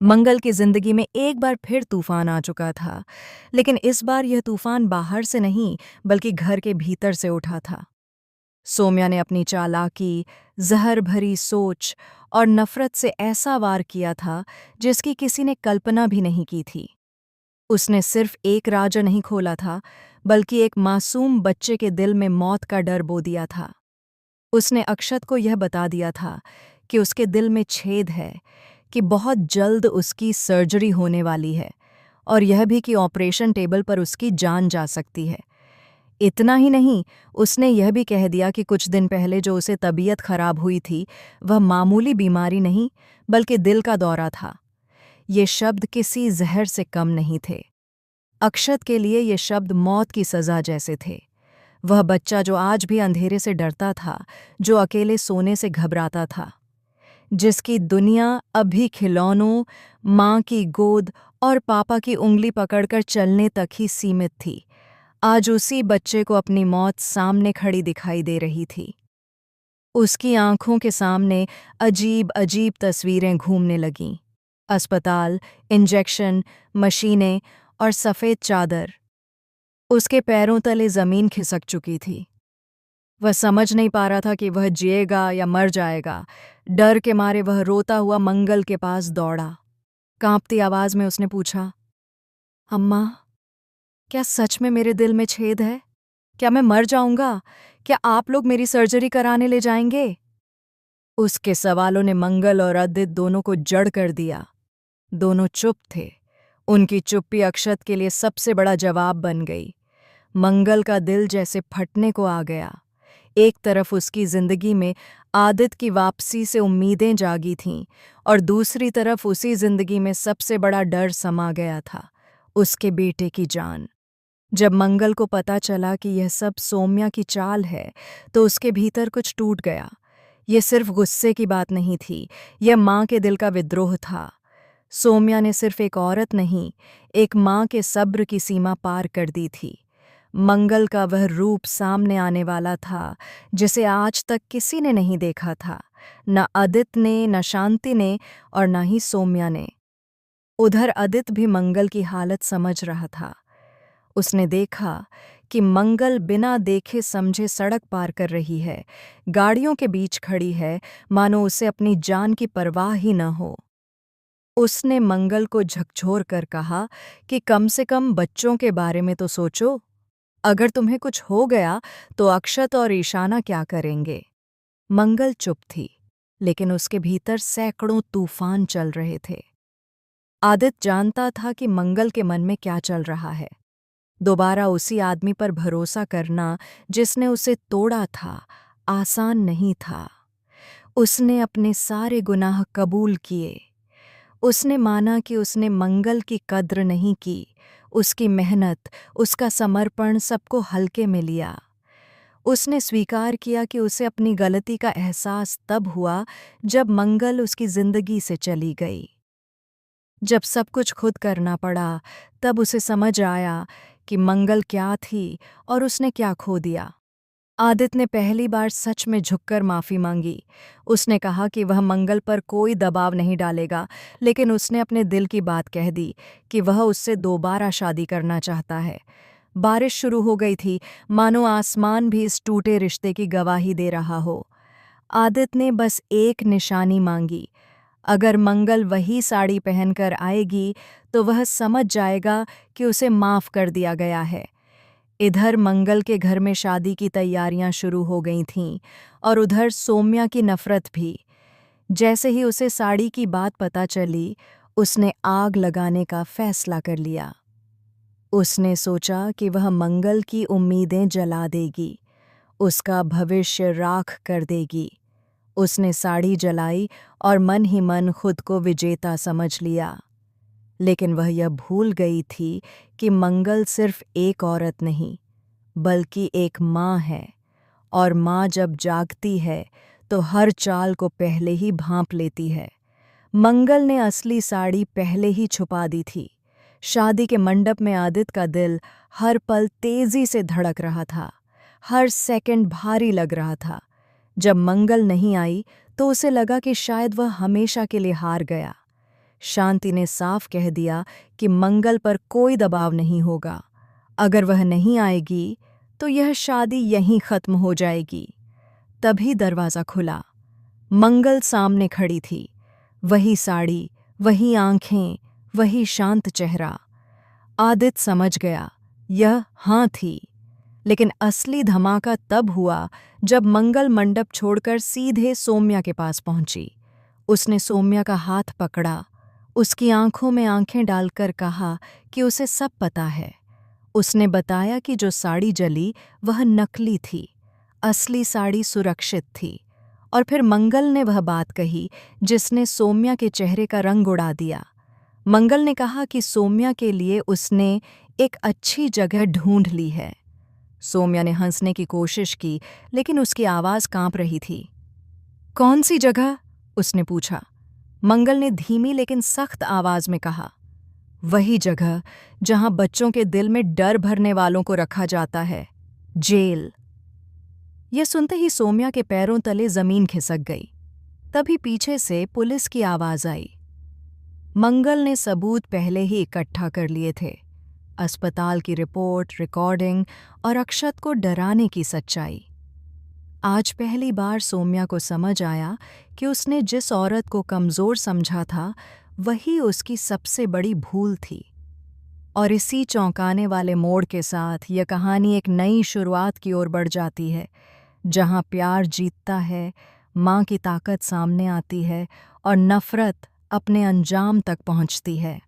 मंगल की जिंदगी में एक बार फिर तूफान आ चुका था, लेकिन इस बार यह तूफान बाहर से नहीं बल्कि घर के भीतर से उठा था। सोम्या ने अपनी चालाकी, जहर भरी सोच और नफरत से ऐसा वार किया था जिसकी किसी ने कल्पना भी नहीं की थी। उसने सिर्फ एक राज नहीं खोला था, बल्कि एक मासूम बच्चे के दिल में मौत का डर बो दिया था। उसने अक्षत को यह बता दिया था कि उसके दिल में छेद है, कि बहुत जल्द उसकी सर्जरी होने वाली है और यह भी कि ऑपरेशन टेबल पर उसकी जान जा सकती है। इतना ही नहीं, उसने यह भी कह दिया कि कुछ दिन पहले जो उसे तबीयत खराब हुई थी, वह मामूली बीमारी नहीं बल्कि दिल का दौरा था। ये शब्द किसी जहर से कम नहीं थे। अक्षत के लिए ये शब्द मौत की सज़ा जैसे थे। वह बच्चा जो आज भी अंधेरे से डरता था, जो अकेले सोने से घबराता था, जिसकी दुनिया अभी खिलौनों, माँ की गोद और पापा की उंगली पकड़कर चलने तक ही सीमित थी, आज उसी बच्चे को अपनी मौत सामने खड़ी दिखाई दे रही थी। उसकी आंखों के सामने अजीब अजीब तस्वीरें घूमने लगीं। अस्पताल, इंजेक्शन, मशीनें और सफ़ेद चादर। उसके पैरों तले ज़मीन खिसक चुकी थी। वह समझ नहीं पा रहा था कि वह जिएगा या मर जाएगा। डर के मारे वह रोता हुआ मंगल के पास दौड़ा। कांपती आवाज में उसने पूछा, अम्मा, क्या सच में मेरे दिल में छेद है? क्या मैं मर जाऊंगा? क्या आप लोग मेरी सर्जरी कराने ले जाएंगे? उसके सवालों ने मंगल और अदित दोनों को जड़ कर दिया। दोनों चुप थे। उनकी चुप्पी अक्षत के लिए सबसे बड़ा जवाब बन गई। मंगल का दिल जैसे फटने को आ गया। एक तरफ उसकी जिंदगी में आदित की वापसी से उम्मीदें जागी थीं और दूसरी तरफ उसी जिंदगी में सबसे बड़ा डर समा गया था, उसके बेटे की जान। जब मंगल को पता चला कि यह सब सोम्या की चाल है, तो उसके भीतर कुछ टूट गया। यह सिर्फ गुस्से की बात नहीं थी, यह माँ के दिल का विद्रोह था। सोम्या ने सिर्फ एक औरत नहीं, एक माँ के सब्र की सीमा पार कर दी थी। मंगल का वह रूप सामने आने वाला था जिसे आज तक किसी ने नहीं देखा था, न अदित ने, न शांति ने और न ही सोम्या ने। उधर अदित भी मंगल की हालत समझ रहा था। उसने देखा कि मंगल बिना देखे समझे सड़क पार कर रही है, गाड़ियों के बीच खड़ी है, मानो उसे अपनी जान की परवाह ही न हो। उसने मंगल को झकझोर कर कहा कि कम से कम बच्चों के बारे में तो सोचो। अगर तुम्हें कुछ हो गया तो अक्षत और ईशाना क्या करेंगे? मंगल चुप थी, लेकिन उसके भीतर सैकड़ों तूफान चल रहे थे। आदित जानता था कि मंगल के मन में क्या चल रहा है। दोबारा उसी आदमी पर भरोसा करना जिसने उसे तोड़ा था, आसान नहीं था। उसने अपने सारे गुनाह कबूल किए। उसने माना कि उसने मंगल की कद्र नहीं की, उसकी मेहनत, उसका समर्पण सबको हल्के में लिया। उसने स्वीकार किया कि उसे अपनी गलती का एहसास तब हुआ जब मंगल उसकी जिंदगी से चली गई। जब सब कुछ खुद करना पड़ा, तब उसे समझ आया कि मंगल क्या थी और उसने क्या खो दिया। आदित ने पहली बार सच में झुककर माफ़ी मांगी। उसने कहा कि वह मंगल पर कोई दबाव नहीं डालेगा, लेकिन उसने अपने दिल की बात कह दी कि वह उससे दोबारा शादी करना चाहता है। बारिश शुरू हो गई थी, मानो आसमान भी इस टूटे रिश्ते की गवाही दे रहा हो। आदित ने बस एक निशानी मांगी। अगर मंगल वही साड़ी पहनकर आएगी तो वह समझ जाएगा कि उसे माफ़ कर दिया गया है। इधर मंगल के घर में शादी की तैयारियां शुरू हो गई थीं और उधर सोम्या की नफरत भी। जैसे ही उसे साड़ी की बात पता चली, उसने आग लगाने का फैसला कर लिया। उसने सोचा कि वह मंगल की उम्मीदें जला देगी, उसका भविष्य राख कर देगी। उसने साड़ी जलाई और मन ही मन खुद को विजेता समझ लिया। लेकिन वह यह भूल गई थी कि मंगल सिर्फ एक औरत नहीं, बल्कि एक माँ है, और माँ जब जागती है तो हर चाल को पहले ही भांप लेती है। मंगल ने असली साड़ी पहले ही छुपा दी थी। शादी के मंडप में आदित का दिल हर पल तेजी से धड़क रहा था, हर सेकंड भारी लग रहा था। जब मंगल नहीं आई तो उसे लगा कि शायद वह हमेशा के लिए हार गया। शांति ने साफ कह दिया कि मंगल पर कोई दबाव नहीं होगा। अगर वह नहीं आएगी तो यह शादी यहीं खत्म हो जाएगी। तभी दरवाज़ा खुला। मंगल सामने खड़ी थी, वही साड़ी, वही आंखें, वही शांत चेहरा। आदित्य समझ गया, यह हाँ थी। लेकिन असली धमाका तब हुआ जब मंगल मंडप छोड़कर सीधे सौम्या के पास पहुंची। उसने सौम्या का हाथ पकड़ा, उसकी आंखों में आंखें डालकर कहा कि उसे सब पता है। उसने बताया कि जो साड़ी जली वह नकली थी, असली साड़ी सुरक्षित थी। और फिर मंगल ने वह बात कही जिसने सौम्या के चेहरे का रंग उड़ा दिया। मंगल ने कहा कि सौम्या के लिए उसने एक अच्छी जगह ढूंढ ली है। सौम्या ने हंसने की कोशिश की, लेकिन उसकी आवाज़ कांप रही थी। कौन सी जगह? उसने पूछा। मंगल ने धीमी लेकिन सख्त आवाज़ में कहा, वही जगह जहां बच्चों के दिल में डर भरने वालों को रखा जाता है, जेल। यह सुनते ही सौम्या के पैरों तले जमीन खिसक गई। तभी पीछे से पुलिस की आवाज़ आई। मंगल ने सबूत पहले ही इकट्ठा कर लिए थे, अस्पताल की रिपोर्ट, रिकॉर्डिंग और अक्षत को डराने की सच्चाई। आज पहली बार सौम्या को समझ आया कि उसने जिस औरत को कमज़ोर समझा था वही उसकी सबसे बड़ी भूल थी। और इसी चौंकाने वाले मोड़ के साथ यह कहानी एक नई शुरुआत की ओर बढ़ जाती है, जहां प्यार जीतता है, माँ की ताकत सामने आती है और नफ़रत अपने अंजाम तक पहुंचती है।